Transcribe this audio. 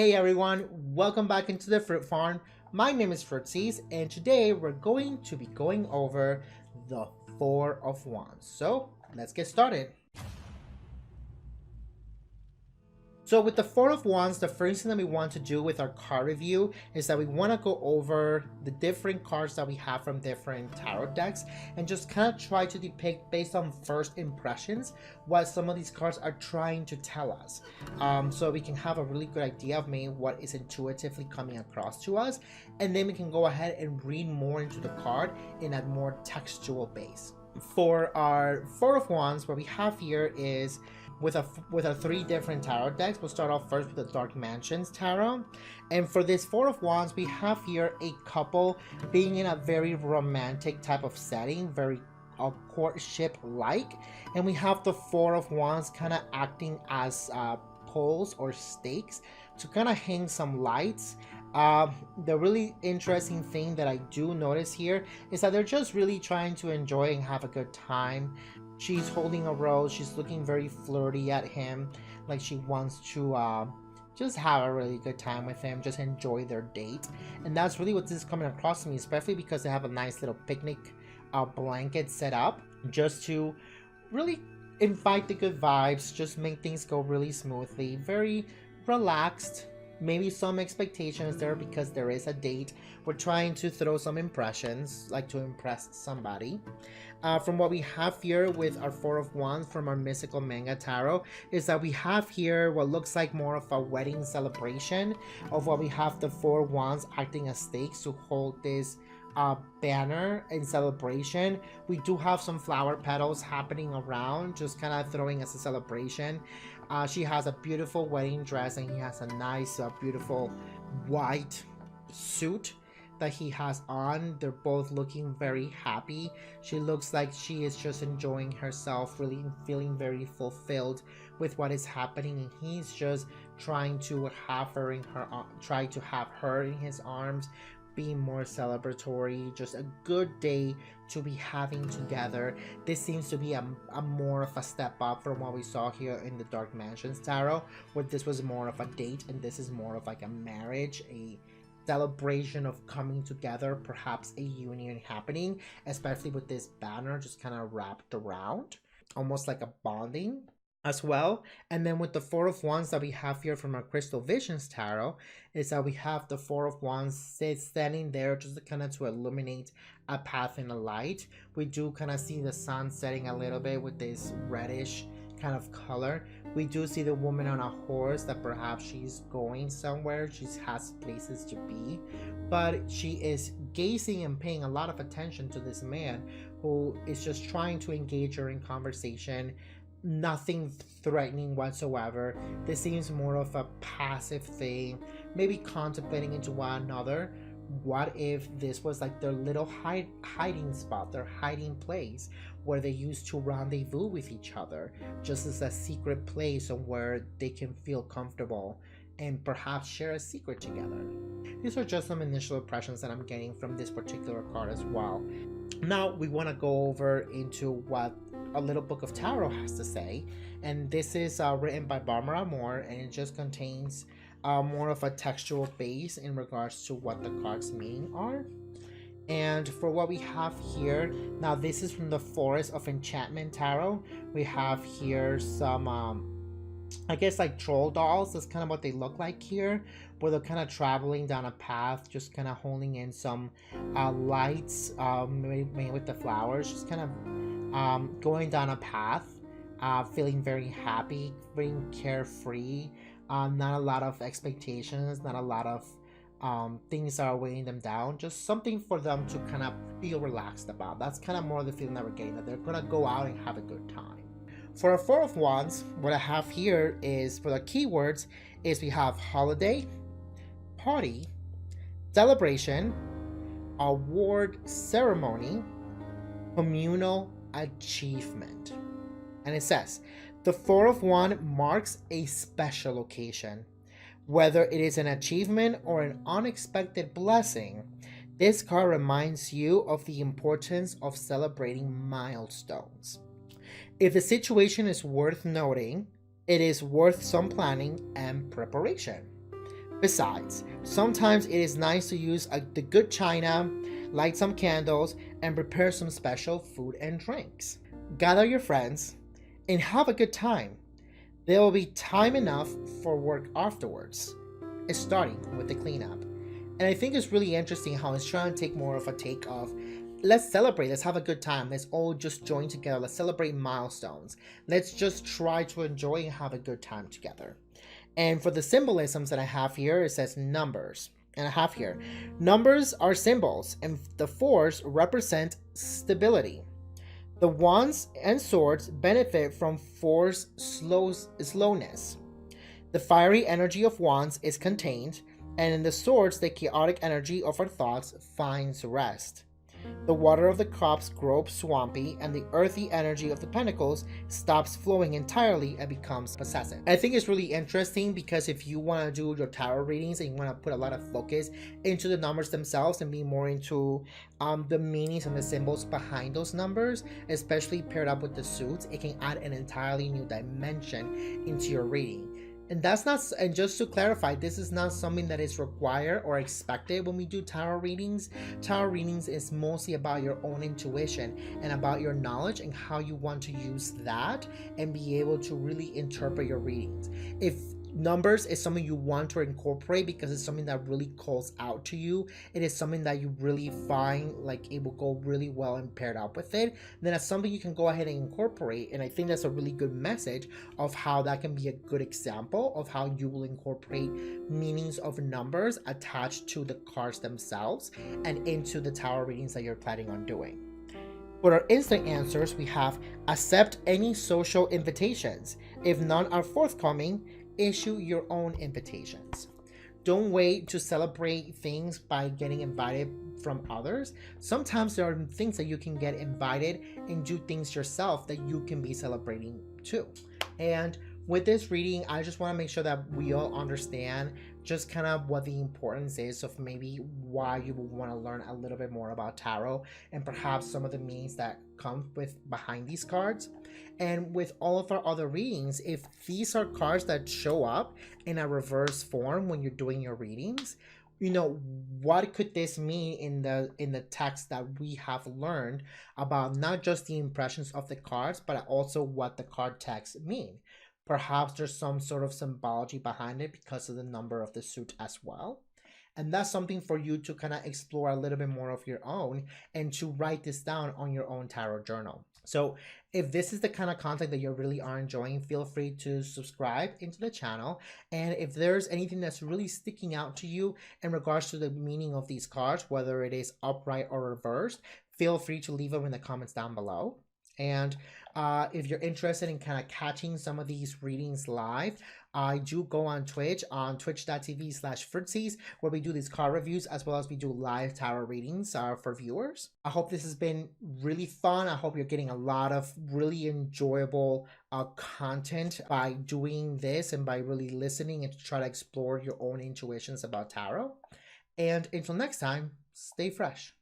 Hey everyone, welcome back into the fruit farm. My name is Fruitsies, and today we're going to be going over the Four of Wands. So let's get started. So with the Four of Wands, the first thing that we want to do with our card review is that we want to go over the different cards that we have from different tarot decks and just kind of try to depict based on first impressions what some of these cards are trying to tell us. So we can have a really good idea of maybe what is intuitively coming across to us, and then we can go ahead and read more into the card in a more textual base. For our Four of Wands, what we have here is with our three different tarot decks. We'll start off first with the Dark Mansions tarot, and for this Four of Wands, we have here a couple being in a very romantic type of setting, very courtship like, and we have the Four of Wands kind of acting as poles or stakes to kind of hang some lights. The really interesting thing that I do notice here is that they're just really trying to enjoy and have a good time. She's holding a rose. She's looking very flirty at him, like she wants to just have a really good time with him, just enjoy their date. And that's really what this is coming across to me, especially because they have a nice little picnic blanket set up just to really invite the good vibes, just make things go really smoothly, very relaxed. Maybe some expectations there because there is a date. We're trying to throw some impressions, like to impress somebody. From what we have here with our Four of Wands from our Mystical Manga Tarot is that we have here what looks like more of a wedding celebration of what we have the Four Wands acting as stakes to hold this banner in celebration. We do have some flower petals happening around, just kind of throwing as a celebration. She has a beautiful wedding dress and he has a nice beautiful white suit that he has on. They're both looking very happy. She looks like she is just enjoying herself, really feeling very fulfilled with what is happening, and he's just trying to have her in his arms, being more celebratory. Just a good day to be having together. This seems to be a more of a step up from what we saw here in the Dark Mansions Tarot, where this was more of a date and this is more of like a marriage, a celebration of coming together, perhaps a union happening, especially with this banner just kind of wrapped around, almost like a bonding as well. And then with the Four of Wands that we have here from our Crystal Visions Tarot is that we have the Four of Wands standing there just to kind of to illuminate a path in a light. We do kind of see the sun setting a little bit with this reddish kind of color. We do see the woman on a horse that perhaps she's going somewhere, she has places to be, but she is gazing and paying a lot of attention to this man who is just trying to engage her in conversation. Nothing threatening whatsoever. This seems more of a passive thing, maybe contemplating into one another. What if this was like their little hiding spot, their hiding place where they used to rendezvous with each other, just as a secret place where they can feel comfortable and perhaps share a secret together. These are just some initial impressions that I'm getting from this particular card as well. Now we want to go over into what a little book of tarot has to say, and this is written by Barbara Moore, and it just contains more of a textual base in regards to what the cards meaning are. And for what we have here, now this is from the Forest of Enchantment Tarot. We have here some I guess like troll dolls. That's kind of what they look like here, where they're kind of traveling down a path, just kind of holding in some lights made with the flowers, just kind of going down a path, feeling very happy, being carefree, not a lot of expectations, not a lot of things that are weighing them down, just something for them to kind of feel relaxed about. That's kind of more the feeling that we're getting, that they're gonna go out and have a good time. For our Four of Wands, what I have here is for the keywords is we have holiday, party, celebration, award ceremony, communal achievement. And it says, the Four of Wands marks a special occasion. Whether it is an achievement or an unexpected blessing, this card reminds you of the importance of celebrating milestones. If the situation is worth noting, it is worth some planning and preparation. Besides, sometimes it is nice to use the good china, light some candles, and prepare some special food and drinks. Gather your friends and have a good time. There will be time enough for work afterwards, starting with the cleanup. And I think it's really interesting how it's trying to take more of a take of let's celebrate, let's have a good time, let's all just join together, let's celebrate milestones, let's just try to enjoy and have a good time together. And for the symbolisms that I have here, it says numbers. And I have here, numbers are symbols, and the fours represent stability. The wands and swords benefit from fours' slowness. The fiery energy of wands is contained, and in the swords, the chaotic energy of our thoughts finds rest. The water of the cups grows swampy, and the earthy energy of the pentacles stops flowing entirely and becomes possessive. I think it's really interesting because if you want to do your tarot readings and you want to put a lot of focus into the numbers themselves and be more into the meanings and the symbols behind those numbers, especially paired up with the suits, it can add an entirely new dimension into your reading. And that's not, and just to clarify, this is not something that is required or expected when we do tarot readings. Tarot readings is mostly about your own intuition and about your knowledge and how you want to use that and be able to really interpret your readings. If numbers is something you want to incorporate because it's something that really calls out to you, it is something that you really find like it will go really well and paired up with it, then that's something you can go ahead and incorporate. And I think that's a really good message of how that can be a good example of how you will incorporate meanings of numbers attached to the cards themselves and into the tarot readings that you're planning on doing. For our instant answers, we have accept any social invitations. If none are forthcoming, issue your own invitations. Don't wait to celebrate things by getting invited from others. Sometimes there are things that you can get invited and do things yourself that you can be celebrating too. And with this reading, I just want to make sure that we all understand just kind of what the importance is of maybe why you would want to learn a little bit more about tarot and perhaps some of the meanings that come with behind these cards. And with all of our other readings, if these are cards that show up in a reverse form when you're doing your readings, you know, what could this mean in the text that we have learned about not just the impressions of the cards, but also what the card texts mean. Perhaps there's some sort of symbology behind it because of the number of the suit as well. And that's something for you to kind of explore a little bit more of your own and to write this down on your own tarot journal. So if this is the kind of content that you really are enjoying, feel free to subscribe into the channel. And if there's anything that's really sticking out to you in regards to the meaning of these cards, whether it is upright or reversed, feel free to leave them in the comments down below. And if you're interested in kind of catching some of these readings live, I do go on Twitch, on twitch.tv/fritzies, where we do these card reviews as well as we do live tarot readings for viewers. I hope this has been really fun. I hope you're getting a lot of really enjoyable content by doing this and by really listening and to try to explore your own intuitions about tarot. And until next time, stay fresh.